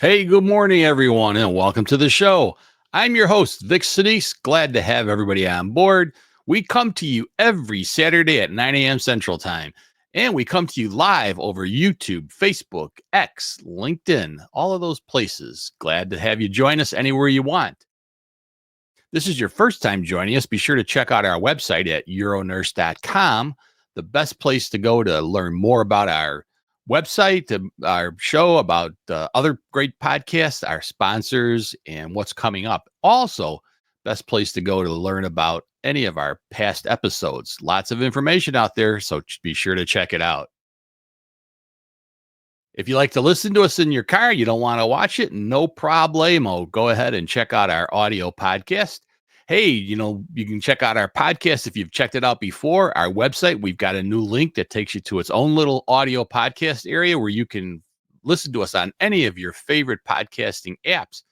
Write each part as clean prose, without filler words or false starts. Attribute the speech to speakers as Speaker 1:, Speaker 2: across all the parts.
Speaker 1: Hey, good morning, everyone, and welcome to the show. I'm your host, Vic Senese. Glad to have everybody on board. We come to you every Saturday at 9 a.m. Central Time, and we come to you live over YouTube, Facebook, X, LinkedIn, all of those places. Glad to have you join us anywhere you want. This is your first time joining us. Be sure to check out our website at uronurse.com, the best place to go to learn more about our website, our show, about other great podcasts, our sponsors, and what's coming up. Also, best place to go to learn about any of our past episodes. Lots of information out there, so be sure to check it out. If you like to listen to us in your car, you don't want to watch it, no problemo. Go ahead and check out our audio podcast. Hey, you can check out our podcast if you've checked it out before. Our website, we've got a new link that takes you to its own little audio podcast area where you can listen to us on any of your favorite podcasting apps.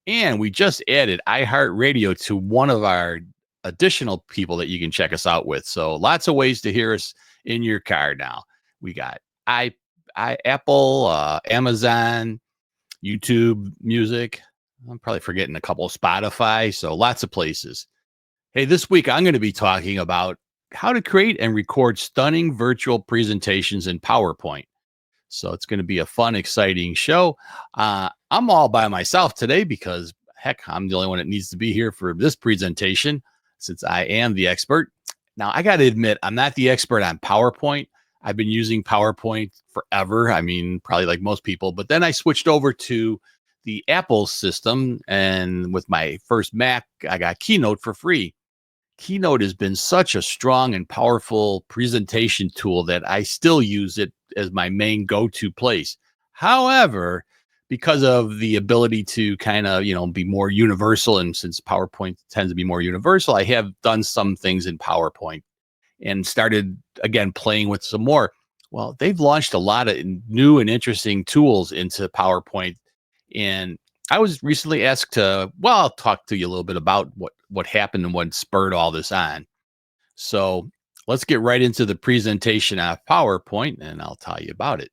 Speaker 1: And we just added iHeartRadio to one of our additional people that you can check us out with. So lots of ways to hear us in your car now. We got Apple, Amazon, YouTube Music. I'm probably forgetting a couple of Spotify. So lots of places. Hey, this week I'm going to be talking about how to create and record stunning virtual presentations in PowerPoint. So it's going to be a fun, exciting show. I'm all by myself today because, heck, I'm the only one that needs to be here for this presentation since I am the expert. Now, I got to admit, I'm not the expert on PowerPoint. I've been using PowerPoint forever. I mean, probably like most people. But then I switched over to the Apple system. And with my first Mac, I got Keynote for free. Keynote has been such a strong and powerful presentation tool that I still use it as my main go-to place. However, because of the ability to kind of, be more universal, and since PowerPoint tends to be more universal, I have done some things in PowerPoint and started again playing with some more. Well, they've launched a lot of new and interesting tools into PowerPoint, and I was recently asked to, I'll talk to you a little bit about what happened and what spurred all this on. So let's get right into the presentation of PowerPoint, and I'll tell you about it.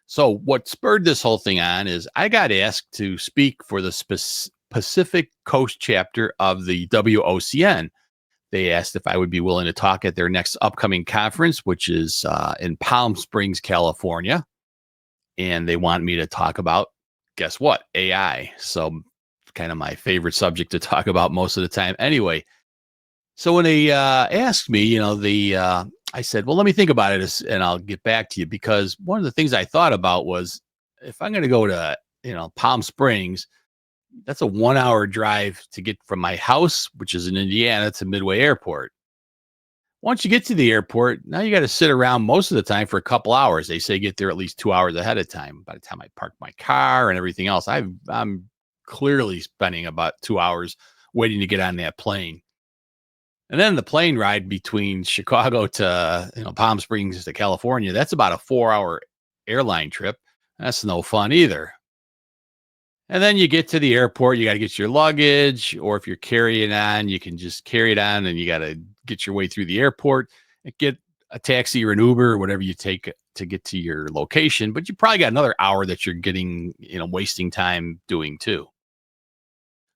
Speaker 1: So what spurred this whole thing on is I got asked to speak for the Pacific Coast chapter of the WOCN. They asked if I would be willing to talk at their next upcoming conference, which is in Palm Springs, California. And they want me to talk about, guess what? AI. So kind of my favorite subject to talk about most of the time. Anyway, so when they asked me, I said, well, let me think about it and I'll get back to you, because one of the things I thought about was, if I'm going to go to, Palm Springs, that's a 1 hour drive to get from my house, which is in Indiana, to Midway Airport. Once you get to the airport, now you got to sit around most of the time for a couple hours. They say get there at least 2 hours ahead of time. By the time I park my car and everything else, I'm clearly spending about 2 hours waiting to get on that plane. And then the plane ride between Chicago to Palm Springs to California, that's about a 4 hour airline trip. That's no fun either. And then you get to the airport, you got to get your luggage, or if you're carrying on, you can just carry it on, and you got to get your way through the airport and get a taxi or an Uber or whatever you take to get to your location. But you probably got another hour that you're getting, wasting time doing too.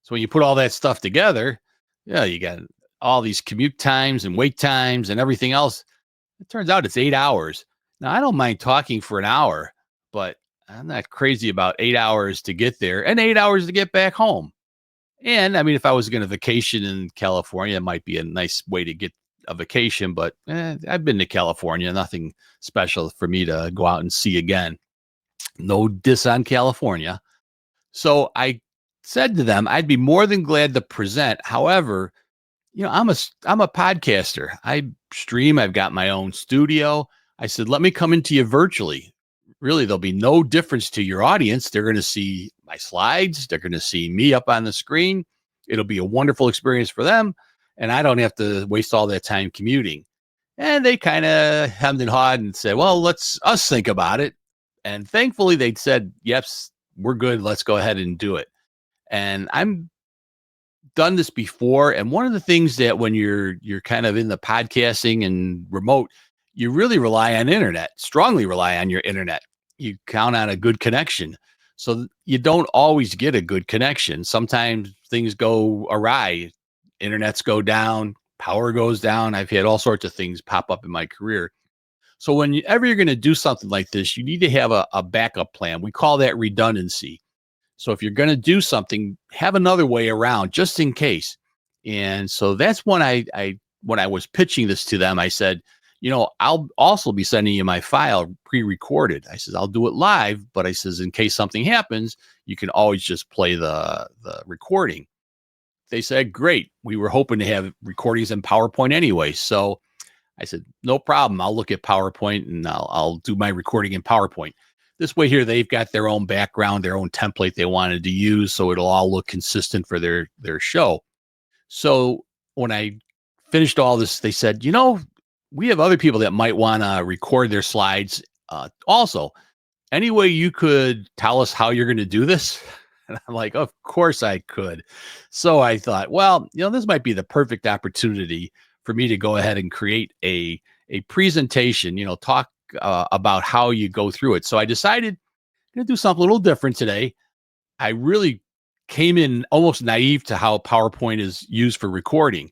Speaker 1: So when you put all that stuff together, yeah, you got all these commute times and wait times and everything else. It turns out it's 8 hours. Now, I don't mind talking for an hour, but I'm not crazy about 8 hours to get there and 8 hours to get back home. And I mean, if I was going to vacation in California, it might be a nice way to get a vacation, but I've been to California, nothing special for me to go out and see again. No diss on California. So I said to them, I'd be more than glad to present. However, I'm a podcaster. I stream. I've got my own studio. I said, let me come into you virtually. Really, there'll be no difference to your audience. They're going to see my slides. They're going to see me up on the screen. It'll be a wonderful experience for them. And I don't have to waste all that time commuting. And they kind of hemmed and hawed and said, well, let's us think about it. And thankfully they said, yes, we're good. Let's go ahead and do it. And I'm done this before. And one of the things that when you're kind of in the podcasting and remote, you really rely on internet, strongly rely on your internet. You count on a good connection. So you don't always get a good connection. Sometimes things go awry, internets go down, power goes down. I've had all sorts of things pop up in my career. So whenever you're going to do something like this, you need to have a backup plan. We call that redundancy. So if you're going to do something, have another way around just in case. And so that's when I when I was pitching this to them, I said, I'll also be sending you my file pre-recorded. I says, I'll do it live, but I says, in case something happens, you can always just play the recording. They said, great. We were hoping to have recordings in PowerPoint anyway. So I said, no problem. I'll look at PowerPoint and I'll do my recording in PowerPoint. This way here, they've got their own background, their own template they wanted to use. So it'll all look consistent for their show. So when I finished all this, they said, we have other people that might want to record their slides. Also, any way you could tell us how you're going to do this? And I'm like, of course I could. So I thought, well, this might be the perfect opportunity for me to go ahead and create a presentation, talk about how you go through it. So I decided I'm going to do something a little different today. I really came in almost naive to how PowerPoint is used for recording.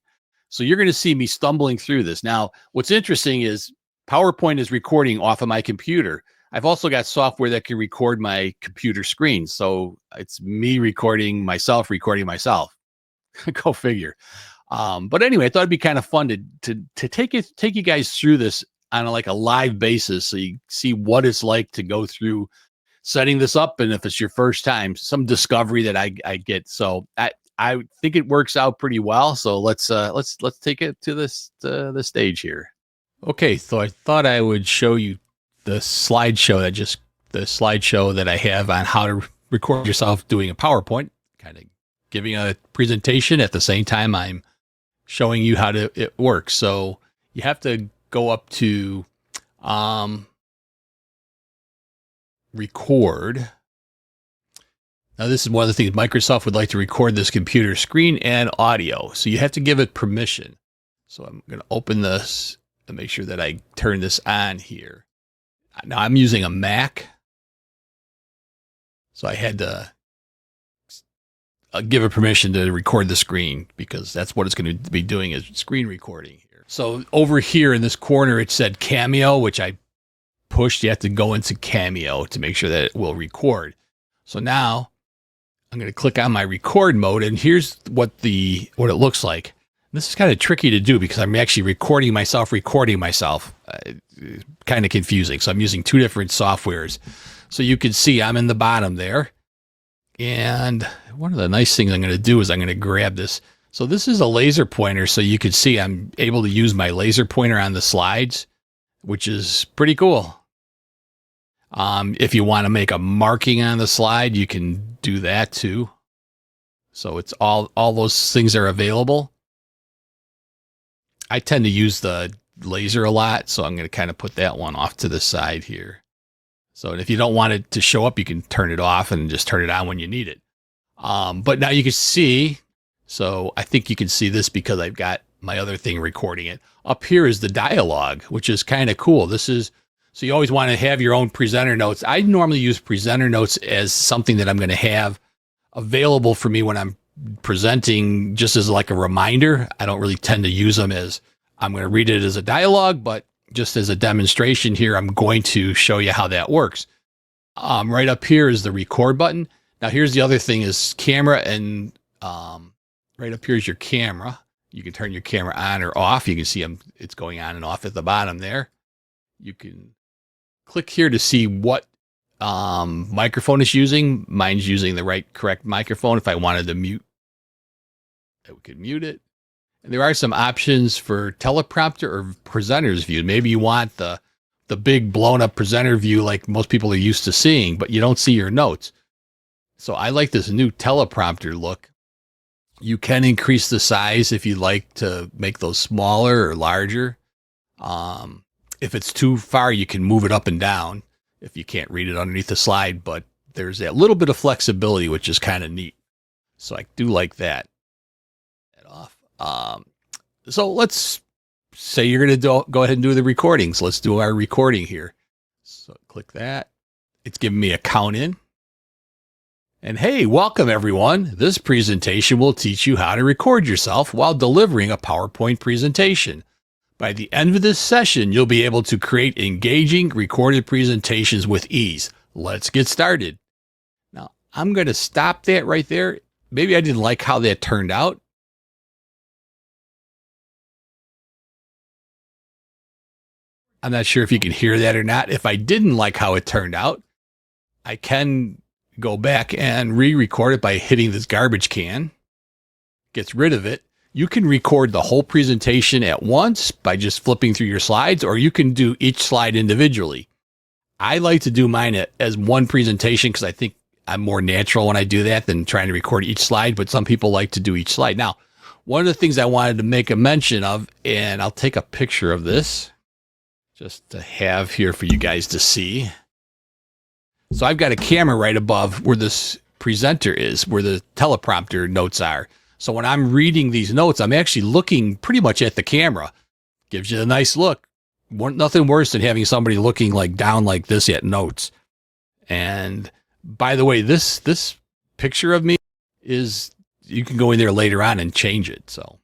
Speaker 1: So you're going to see me stumbling through this. Now, what's interesting is PowerPoint is recording off of my computer. I've also got software that can record my computer screen. So it's me recording myself. Go figure. But anyway, I thought it'd be kind of fun to take you guys through this on a live basis, so you see what it's like to go through setting this up, and if it's your first time, some discovery that I get. So I think it works out pretty well. So let's take it to the stage here. Okay, so I thought I would show you the slideshow that I have on how to record yourself doing a PowerPoint, kind of giving a presentation at the same time I'm showing you how it works. So you have to go up to record. Now, this is one of the things Microsoft would like to record this computer screen and audio. So you have to give it permission. So I'm going to open this and make sure that I turn this on here. Now I'm using a Mac. So I had to give it permission to record the screen because that's what it's going to be doing, is screen recording here. So over here in this corner, it said Cameo, which I pushed. You have to go into Cameo to make sure that it will record. So now I'm going to click on my record mode, and here's what it looks like. This is kind of tricky to do because I'm actually recording myself. Kind of confusing. So I'm using two different softwares. So you can see I'm in the bottom there. And one of the nice things I'm going to do is I'm going to grab this. So this is a laser pointer. So you can see I'm able to use my laser pointer on the slides, which is pretty cool. If you want to make a marking on the slide, you can do that too. So it's all those things are available. I tend to use the laser a lot, so I'm going to kind of put that one off to the side here. So if you don't want it to show up, you can turn it off and just turn it on when you need it. But now you can see, so I think you can see this because I've got my other thing recording it. Up here is the dialogue, which is kind of cool. So you always want to have your own presenter notes. I normally use presenter notes as something that I'm going to have available for me when I'm presenting, just as like a reminder. I don't really tend to use them as I'm going to read it as a dialogue, but just as a demonstration here, I'm going to show you how that works. Right up here is the record button. Now here's the other thing is camera, and right up here is your camera. You can turn your camera on or off. You can see it's going on and off at the bottom there. You can click here to see what microphone is using. Mine's using the correct microphone. If I wanted to mute, we could mute it. And there are some options for teleprompter or presenter's view. Maybe you want the big blown up presenter view like most people are used to seeing, but you don't see your notes. So I like this new teleprompter look. You can increase the size if you'd like to make those smaller or larger. If it's too far, you can move it up and down if you can't read it underneath the slide, but there's that little bit of flexibility, which is kind of neat. So I do like that. So let's say you're going to go ahead and do the recordings. Let's do our recording here. So click that. It's giving me a count in. And hey, welcome everyone. This presentation will teach you how to record yourself while delivering a PowerPoint presentation. By the end of this session, you'll be able to create engaging recorded presentations with ease. Let's get started. Now, I'm going to stop that right there. Maybe I didn't like how that turned out. I'm not sure if you can hear that or not. If I didn't like how it turned out, I can go back and re-record it by hitting this garbage can. Gets rid of it. You can record the whole presentation at once by just flipping through your slides, or you can do each slide individually. I like to do mine as one presentation because I think I'm more natural when I do that than trying to record each slide, but some people like to do each slide. Now, one of the things I wanted to make a mention of, and I'll take a picture of this just to have here for you guys to see. So I've got a camera right above where this presenter is, where the teleprompter notes are. So when I'm reading these notes, I'm actually looking pretty much at the camera. Gives you a nice look. Nothing worse than having somebody looking like down like this at notes. And by the way, this picture of me is, you can go in there later on and change it. So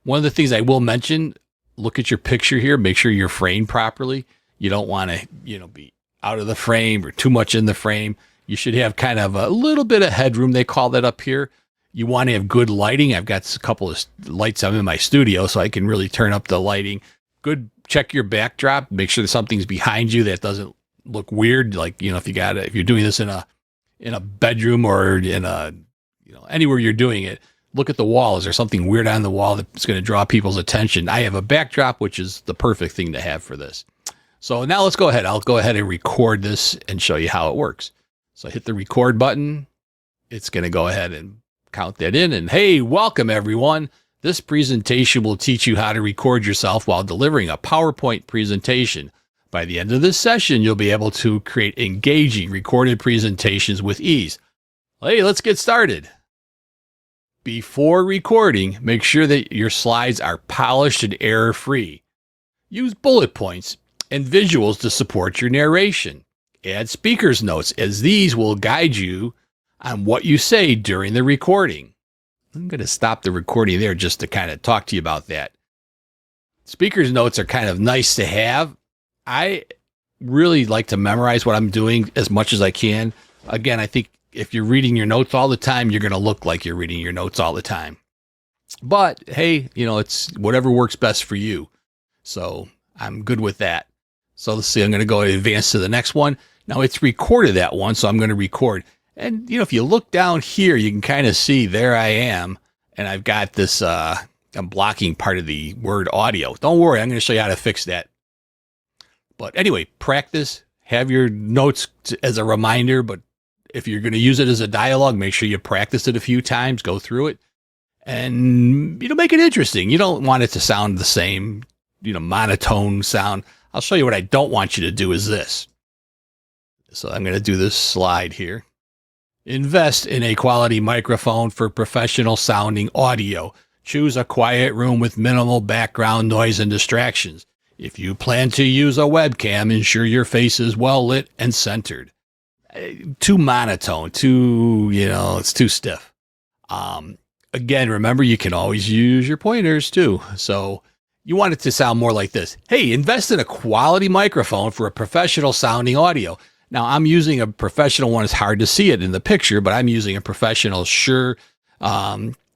Speaker 1: one of the things I will mention, look at your picture here, make sure you're framed properly. You don't want to, be out of the frame or too much in the frame. You should have kind of a little bit of headroom. They call that up here. You want to have good lighting. I've got a couple of lights. I'm in my studio, so I can really turn up the lighting. Good. Check your backdrop. Make sure that something's behind you that doesn't look weird. Like, if you're doing this in a bedroom or in a, anywhere you're doing it, look at the wall. Is there something weird on the wall that's going to draw people's attention? I have a backdrop, which is the perfect thing to have for this. So now let's go ahead. I'll go ahead and record this and show you how it works. So hit the record button. It's going to go ahead and count that in. And hey, welcome everyone. This presentation will teach you how to record yourself while delivering a PowerPoint presentation. By the end of this session, you'll be able to create engaging recorded presentations with ease. Hey, let's get started. Before recording, make sure that your slides are polished and error-free. Use bullet points and visuals to support your narration. Add speaker's notes, as these will guide you on what you say during the recording. I'm going to stop the recording there just to kind of talk to you about that. Speaker's notes are kind of nice to have. I really like to memorize what I'm doing as much as I can. Again, I think if you're reading your notes all the time, you're going to look like you're reading your notes all the time. But hey, it's whatever works best for you. So I'm good with that. So let's see, I'm going to go advance to the next one. Now it's recorded that one, so I'm going to record. And, if you look down here, you can kind of see there I am. And I've got this, I'm blocking part of the word audio. Don't worry, I'm going to show you how to fix that. But anyway, practice, have your notes as a reminder. But if you're going to use it as a dialogue, make sure you practice it a few times, go through it. And, make it interesting. You don't want it to sound the same, monotone sound. I'll show you what I don't want you to do is this. So I'm going to do this slide here. Invest in a quality microphone for professional sounding audio. Choose a quiet room with minimal background noise and distractions. If you plan to use a webcam, ensure your face is well lit and centered. Too monotone, it's too stiff. Again, remember, you can always use your pointers too. So you want it to sound more like this. Hey, invest in a quality microphone for a professional sounding audio. Now, I'm using a professional one. It's hard to see it in the picture, but I'm using a professional Shure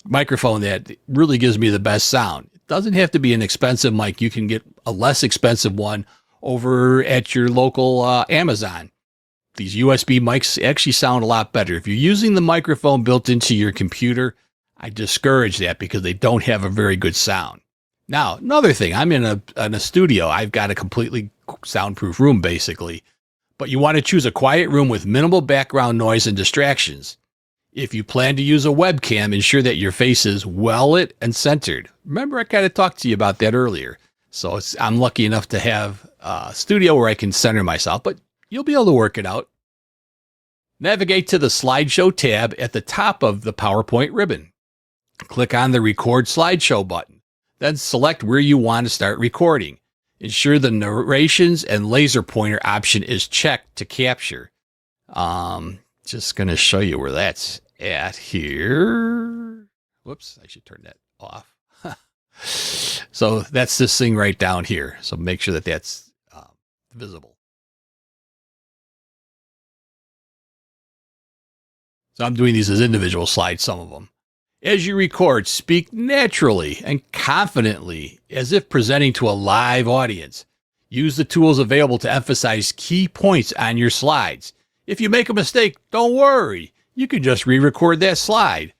Speaker 1: microphone that really gives me the best sound. It doesn't have to be an expensive mic. You can get a less expensive one over at your local Amazon. These USB mics actually sound a lot better. If you're using the microphone built into your computer, I discourage that because they don't have a very good sound. Now, another thing, I'm in a studio. I've got a completely soundproof room, basically. But you want to choose a quiet room with minimal background noise and distractions. If you plan to use a webcam, ensure that your face is well lit and centered. Remember, I kind of talked to you about that earlier. So I'm lucky enough to have a studio where I can center myself, but you'll be able to work it out. Navigate to the slideshow tab at the top of the PowerPoint ribbon. Click on the record slideshow button. Then select where you want to start recording. Ensure the narrations and laser pointer option is checked to capture. just going to show you where that's at here. Whoops, I should turn that off. So that's this thing right down here. So make sure that that's visible. So I'm doing these as individual slides, some of them. As you record, speak naturally and confidently as if presenting to a live audience. Use the tools available to emphasize key points on your slides. If you make a mistake, don't worry. You can just re-record that slide.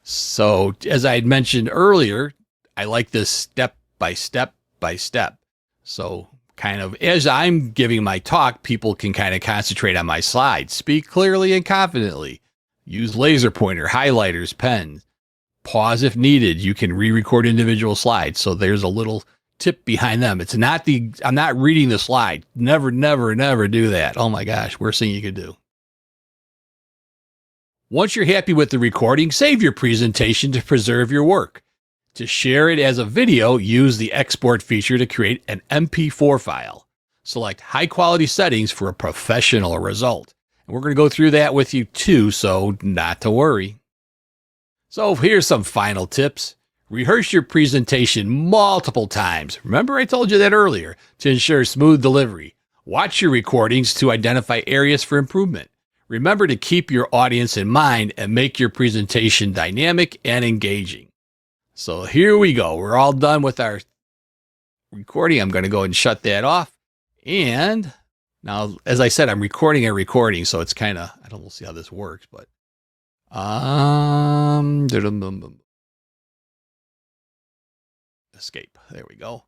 Speaker 1: So as I had mentioned earlier, I like this step by step by step. So kind of as I'm giving my talk, people can kind of concentrate on my slides. Speak clearly and confidently. Use laser pointer, highlighters, pens. Pause if needed. You can re-record individual slides. So there's a little tip behind them. It's not I'm not reading the slide. Never, never, never do that. Oh my gosh, worst thing you could do. Once you're happy with the recording, save your presentation to preserve your work. To share it as a video, use the export feature to create an MP4 file. Select high quality settings for a professional result. And we're going to go through that with you too, so not to worry. So here's some final tips. Rehearse your presentation multiple times. Remember I told you that earlier, to ensure smooth delivery. Watch your recordings to identify areas for improvement. Remember to keep your audience in mind and make your presentation dynamic and engaging. So here we go. We're all done with our recording. I'm going to go ahead and shut that off. And now, as I said, I'm recording a recording, so it's kind of, I don't know, we'll see how this works, but escape. There we go.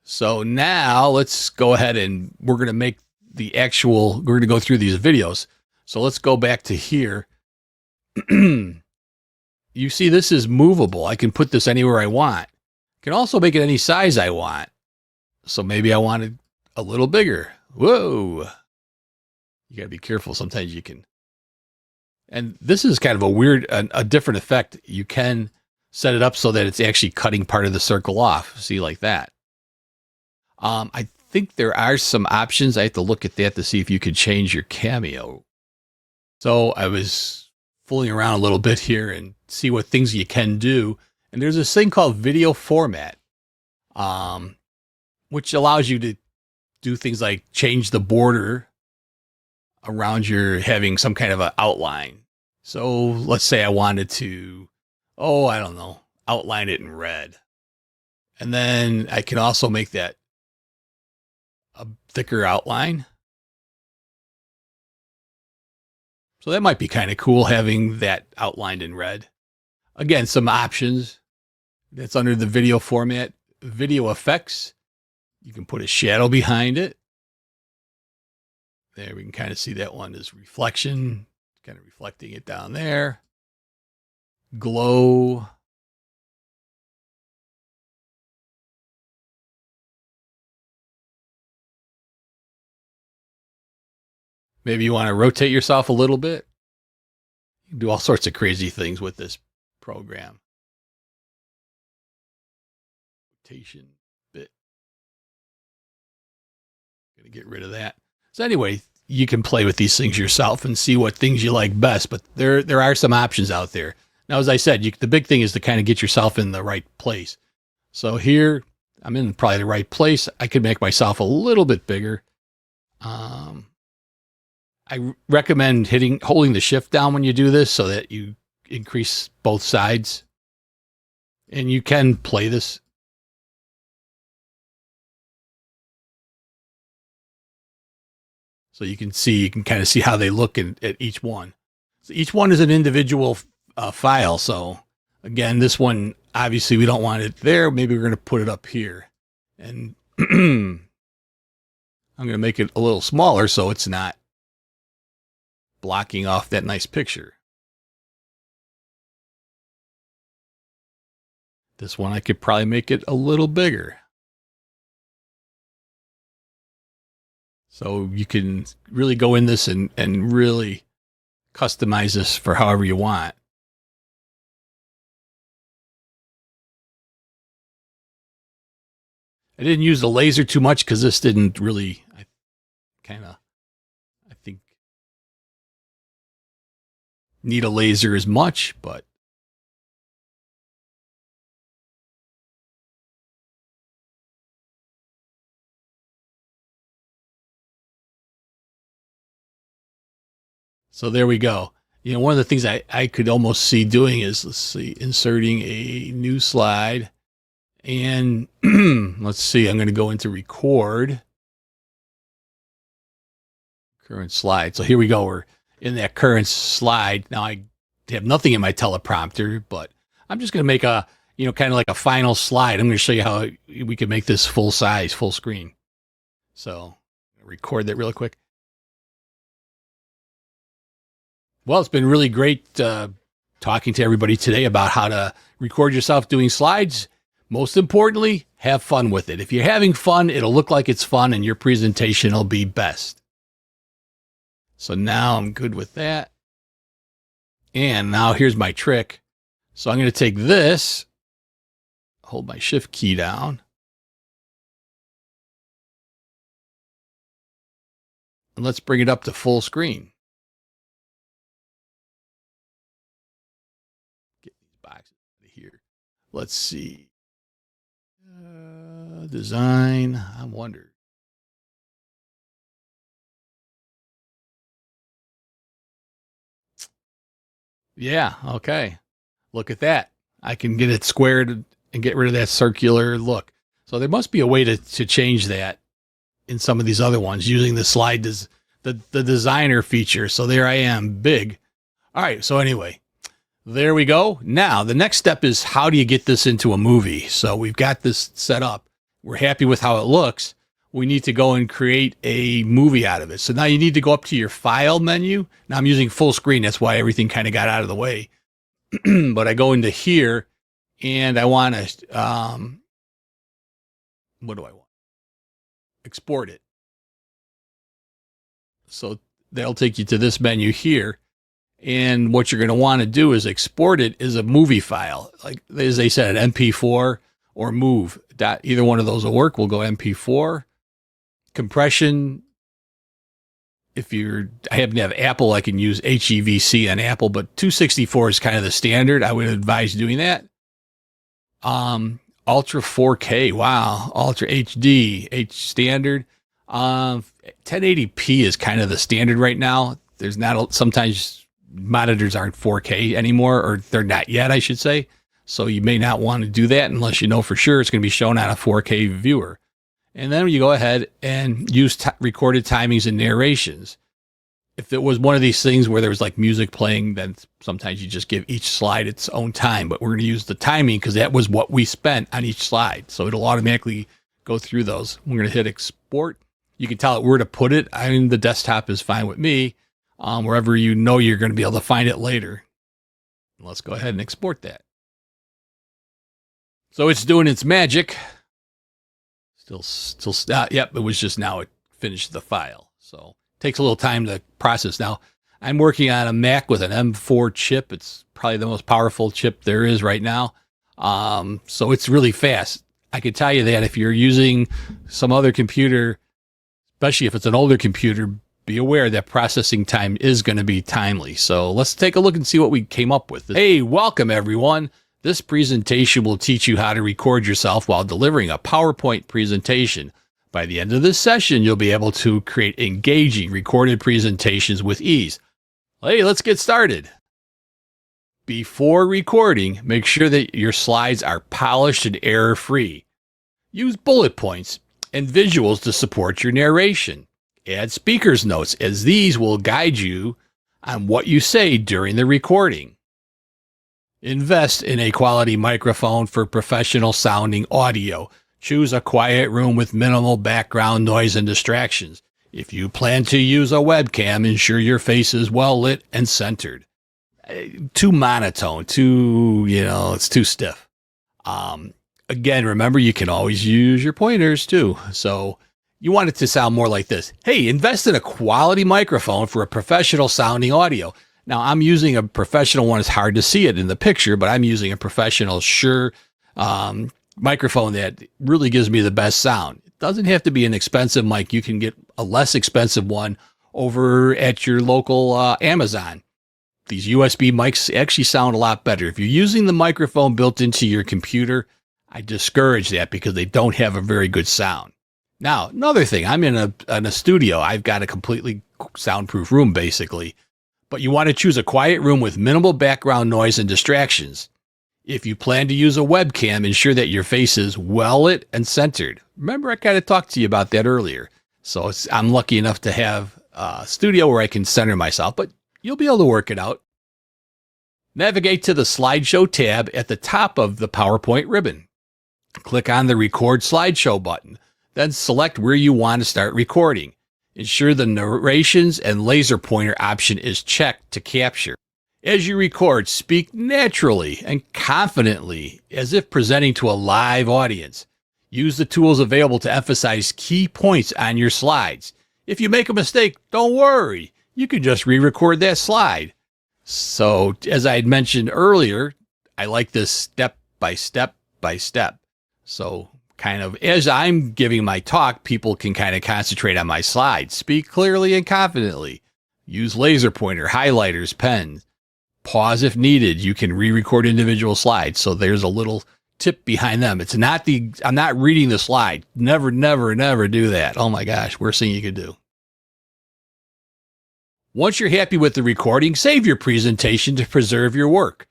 Speaker 1: So now let's go ahead and we're going to make the actual, we're going to go through these videos. So let's go back to here. You see, this is movable. I can put this anywhere I want. I can also make it any size I want. So maybe I want it a little bigger. Whoa. You got to be careful. Sometimes you can. And this is kind of a weird, a different effect. You can set it up so that it's actually cutting part of the circle off. See, like that. I think there are some options. I have to look at that to see if you could change your cameo. So I was fooling around a little bit here and see what things you can do. And there's this thing called video format, which allows you to do things like change the border around your having some kind of an outline. So let's say I wanted to, I don't know, outline it in red. And then I can also make that a thicker outline. So that might be kind of cool having that outlined in red. Again, some options. That's under the video format, video effects. You can put a shadow behind it. There, we can kind of see that one is reflection, kind of reflecting it down there. Glow. Maybe you want to rotate yourself a little bit. You can do all sorts of crazy things with this program. Rotation bit. Gonna get rid of that. So anyway, you can play with these things yourself and see what things you like best, but there are some options out there. Now, as I said, the big thing is to kind of get yourself in the right place. So here, I'm in probably the right place. I could make myself a little bit bigger. I recommend holding the shift down when you do this so that you increase both sides. And you can play this. So you can kind of see how they look at each one. So each one is an individual file. So again, this one, obviously we don't want it there. Maybe we're going to put it up here. And I'm going to make it a little smaller so it's not blocking off that nice picture. This one, I could probably make it a little bigger. So you can really go in this and really customize this for however you want. I didn't use the laser too much because this didn't really, I think need a laser as much, but so there we go. One of the things I could almost see doing is, let's see, inserting a new slide. And let's see, I'm going to go into record. Current slide. So here we go. We're in that current slide. Now I have nothing in my teleprompter, but I'm just going to make a, kind of like a final slide. I'm going to show you how we can make this full size, full screen. So record that real quick. Well, it's been really great talking to everybody today about how to record yourself doing slides. Most importantly, have fun with it. If you're having fun, it'll look like it's fun and your presentation will be best. So now I'm good with that. And now here's my trick. So I'm going to take this, hold my shift key down, and let's bring it up to full screen. Get these boxes out of here. Let's see. Design. I'm wondering. Yeah, okay. Look at that. I can get it squared and get rid of that circular look. So there must be a way to change that in some of these other ones using the slide, the designer feature. So there I am, big. All right, so anyway, there we go. Now, the next step is, how do you get this into a movie? So we've got this set up. We're happy with how it looks. We need to go and create a movie out of it. So now you need to go up to your file menu. Now I'm using full screen. That's why everything kind of got out of the way. But I go into here and I want to, what do I want? Export it. So that'll take you to this menu here. And what you're going to want to do is export it as a movie file. Like, as they said, MP4 or MOV. Either one of those will work. We'll go MP4. Compression, if I happen to have Apple, I can use HEVC on Apple, but 264 is kind of the standard. I would advise doing that. Ultra 4K, wow. Ultra HD, standard. 1080p is kind of the standard right now. There's not sometimes monitors aren't 4K anymore, or they're not yet, I should say. So you may not want to do that unless you know for sure it's going to be shown on a 4K viewer. And then you go ahead and use recorded timings and narrations. If it was one of these things where there was like music playing, then sometimes you just give each slide its own time. But we're going to use the timing because that was what we spent on each slide. So it'll automatically go through those. We're going to hit export. You can tell it where to put it. I mean, the desktop is fine with me. Wherever you know you're going to be able to find it later. Let's go ahead and export that. So it's doing its magic. Yep, it was just now it finished the file. So it takes a little time to process. Now, I'm working on a Mac with an M4 chip. It's probably the most powerful chip there is right now. So it's really fast. I can tell you that if you're using some other computer, especially if it's an older computer, be aware that processing time is going to be timely. So let's take a look and see what we came up with. Hey, welcome everyone. This presentation will teach you how to record yourself while delivering a PowerPoint presentation. By the end of this session, you'll be able to create engaging recorded presentations with ease. Hey, let's get started. Before recording, make sure that your slides are polished and error-free. Use bullet points and visuals to support your narration. Add speaker's notes, as these will guide you on what you say during the recording. Invest in a quality microphone for professional sounding audio. Choose a quiet room with minimal background noise and distractions. If you plan to use a webcam, ensure your face is well lit and centered. Too monotone, it's too stiff. Again, remember, you can always use your pointers too. So you want it to sound more like this. Hey, invest in a quality microphone for a professional sounding audio. Now, I'm using a professional one. It's hard to see it in the picture, but I'm using a professional Shure microphone that really gives me the best sound. It doesn't have to be an expensive mic. You can get a less expensive one over at your local Amazon. these USB mics actually sound a lot better. If you're using the microphone built into your computer, I discourage that because they don't have a very good sound. Now, another thing, I'm in a studio. I've got a completely soundproof room, basically. But you want to choose a quiet room with minimal background noise and distractions. If you plan to use a webcam, ensure that your face is well lit and centered. Remember, I kind of talked to you about that earlier. So I'm lucky enough to have a studio where I can center myself, but you'll be able to work it out. Navigate to the slideshow tab at the top of the PowerPoint ribbon. Click on the record slideshow button, then select where you want to start recording. Ensure the narrations and laser pointer option is checked to capture. As you record, speak naturally and confidently as if presenting to a live audience. Use the tools available to emphasize key points on your slides. If you make a mistake, don't worry. You can just re-record that slide. So, as I had mentioned earlier, I like this step by step by step. So, kind of as I'm giving my talk, people can kind of concentrate on my slides. Speak clearly and confidently. Use laser pointer, highlighters, pens. Pause if needed. You can re-record individual slides. So there's a little tip behind them. I'm not reading the slide. Never, never, never do that. Oh my gosh, worst thing you could do. Once you're happy with the recording, save your presentation to preserve your work.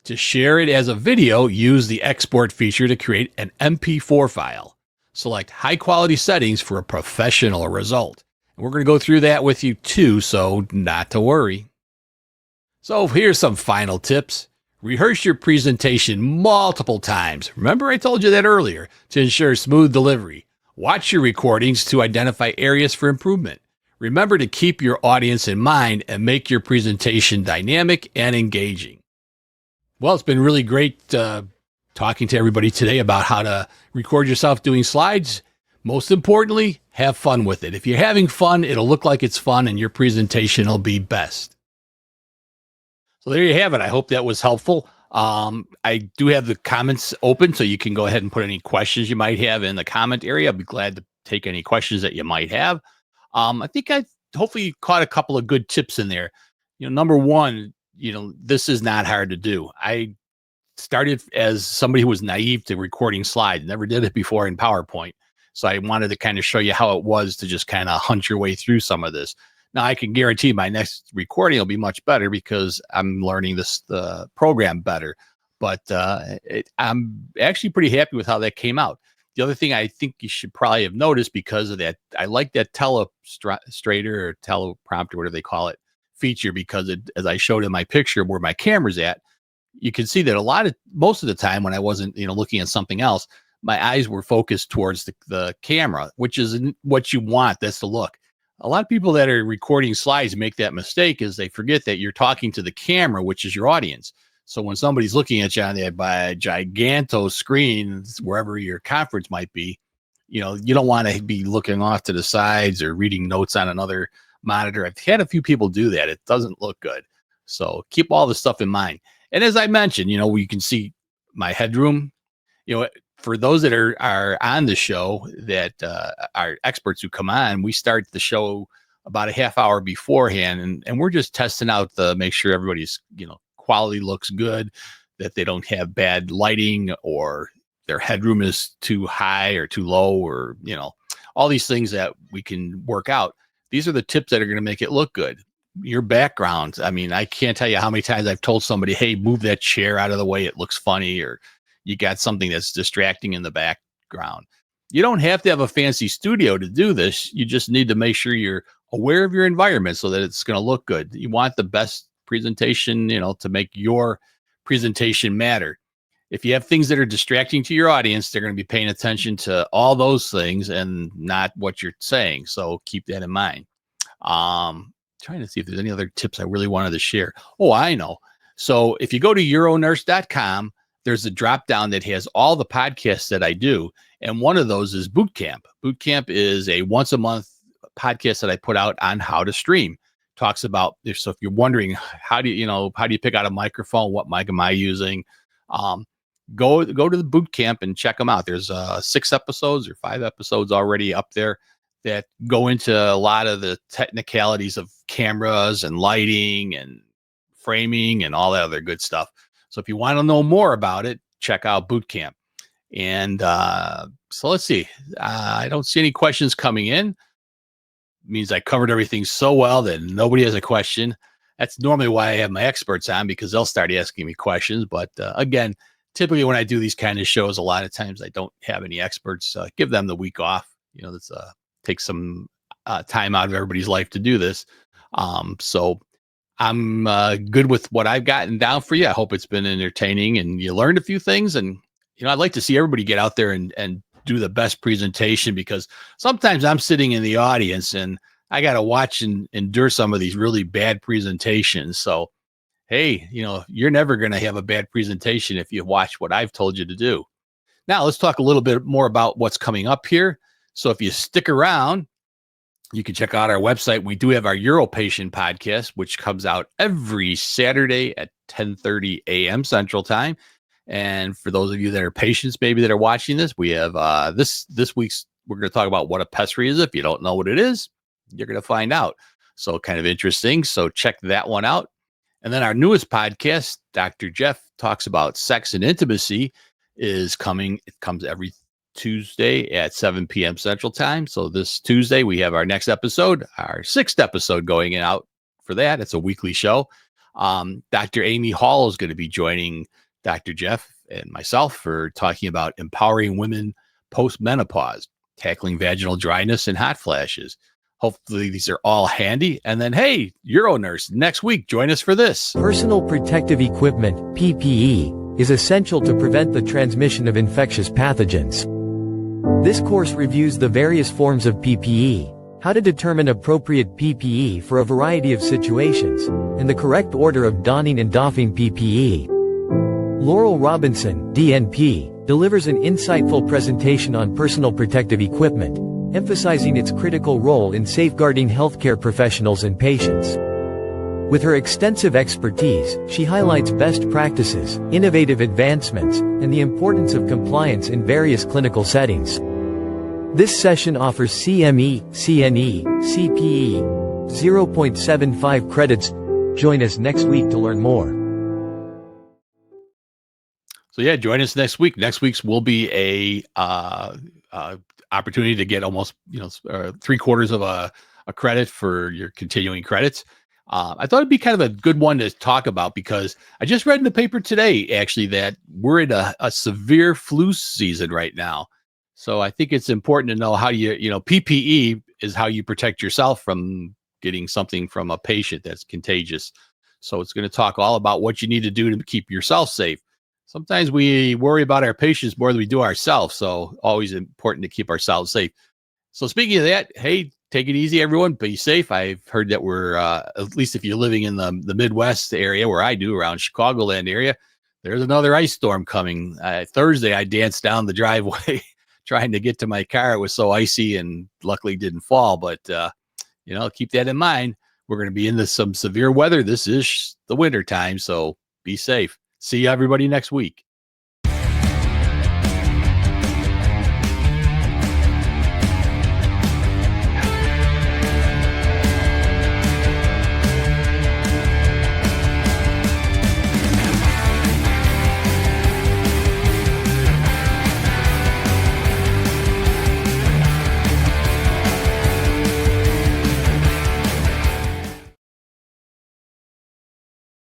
Speaker 1: To share it as a video, use the export feature to create an MP4 file. Select high quality settings for a professional result. And we're going to go through that with you too, so not to worry. So here's some final tips. Rehearse your presentation multiple times. Remember I told you that earlier to ensure smooth delivery. Watch your recordings to identify areas for improvement. Remember to keep your audience in mind and make your presentation dynamic and engaging. Well, it's been really great talking to everybody today about how to record yourself doing slides. Most importantly, have fun with it. If you're having fun, it'll look like it's fun and your presentation will be best. So there you have it. I hope that was helpful. I do have the comments open, so you can go ahead and put any questions you might have in the comment area. I'll be glad to take any questions that you might have. I think I hopefully caught a couple of good tips in there. Number one, this is not hard to do. I started as somebody who was naive to recording slides, never did it before in PowerPoint. So I wanted to kind of show you how it was to just kind of hunt your way through some of this. Now I can guarantee my next recording will be much better because I'm learning the program better. But I'm actually pretty happy with how that came out. The other thing I think you should probably have noticed because of that, I like that telestrator or teleprompter, whatever they call it, feature, because as I showed in my picture where my camera's at, you can see that most of the time when I wasn't, looking at something else, my eyes were focused towards the camera, which is what you want. That's the look. A lot of people that are recording slides make that mistake is they forget that you're talking to the camera, which is your audience. So when somebody's looking at you on that by giganto screen, wherever your conference might be, you don't want to be looking off to the sides or reading notes on another monitor. I've had a few people do that. It doesn't look good. So keep all this stuff in mind. And as I mentioned, you can see my headroom. For those that are on the show that are experts who come on, we start the show about a half hour beforehand, and we're just testing out make sure everybody's quality looks good, that they don't have bad lighting or their headroom is too high or too low, or all these things that we can work out. These are the tips that are going to make it look good. Your background. I mean, I can't tell you how many times I've told somebody, hey, move that chair out of the way. It looks funny, or you got something that's distracting in the background. You don't have to have a fancy studio to do this. You just need to make sure you're aware of your environment so that it's going to look good. You want the best presentation, to make your presentation matter. If you have things that are distracting to your audience, they're going to be paying attention to all those things and not what you're saying. So keep that in mind. Trying to see if there's any other tips I really wanted to share. Oh, I know. So if you go to euronurse.com, there's a drop down that has all the podcasts that I do. And one of those is Boot Camp. Boot Camp is a once a month podcast that I put out on how to stream. Talks about this. So if you're wondering, how do you pick out a microphone? What mic am I using? Go to the Boot Camp and check them out. There's 6 episodes or 5 episodes already up there that go into a lot of the technicalities of cameras and lighting and framing and all that other good stuff. So if you want to know more about it, check out boot camp. And so let's see. I don't see any questions coming in. Means I covered everything so well that nobody has a question. That's normally why I have my experts on, because they'll start asking me questions. But again, typically when I do these kind of shows, a lot of times I don't have any experts. Give them the week off. That's take some time out of everybody's life to do this. So I'm good with what I've gotten down for you. I hope it's been entertaining and you learned a few things. And I'd like to see everybody get out there and do the best presentation, because sometimes I'm sitting in the audience and I got to watch and endure some of these really bad presentations. So, hey, you're never going to have a bad presentation if you watch what I've told you to do. Now, let's talk a little bit more about what's coming up here. So if you stick around, you can check out our website. We do have our UroPatient podcast, which comes out every Saturday at 10:30 a.m. Central Time. And for those of you that are patients, maybe that are watching this, we have this week's, we're going to talk about what a pessary is. If you don't know what it is, you're going to find out. So kind of interesting. So check that one out. And then our newest podcast, Dr. Jeff talks about sex and intimacy, is coming. It comes every Tuesday at 7 p.m. Central Time. So this Tuesday, we have our next episode, our 6th episode going out for that. It's a weekly show. Dr. Amy Hall is going to be joining Dr. Jeff and myself for talking about empowering women post-menopause, tackling vaginal dryness and hot flashes. Hopefully these are all handy. And then, hey, UroNurse, next week, join us for this.
Speaker 2: Personal protective equipment, PPE, is essential to prevent the transmission of infectious pathogens. This course reviews the various forms of PPE, how to determine appropriate PPE for a variety of situations, and the correct order of donning and doffing PPE. Laurel Robinson, DNP, delivers an insightful presentation on personal protective equipment, emphasizing its critical role in safeguarding healthcare professionals and patients. With her extensive expertise, she highlights best practices, innovative advancements, and the importance of compliance in various clinical settings. This session offers CME, CNE, CPE, 0.75 credits. Join us next week to learn more.
Speaker 1: So yeah, join us next week. Next week's will be a opportunity to get almost 3/4 of a credit for your continuing credits. I thought it'd be kind of a good one to talk about, because I just read in the paper today, actually, that we're in a severe flu season right now. So I think it's important to know how PPE is how you protect yourself from getting something from a patient that's contagious. So it's going to talk all about what you need to do to keep yourself safe. Sometimes we worry about our patients more than we do ourselves. So always important to keep ourselves safe. So speaking of that, hey, take it easy, everyone. Be safe. I've heard that we're, at least if you're living in the Midwest area where I do, around Chicagoland area, there's another ice storm coming. Thursday, I danced down the driveway trying to get to my car. It was so icy and luckily didn't fall. But, keep that in mind. We're going to be into some severe weather. This is the winter time, so be safe. See everybody next week.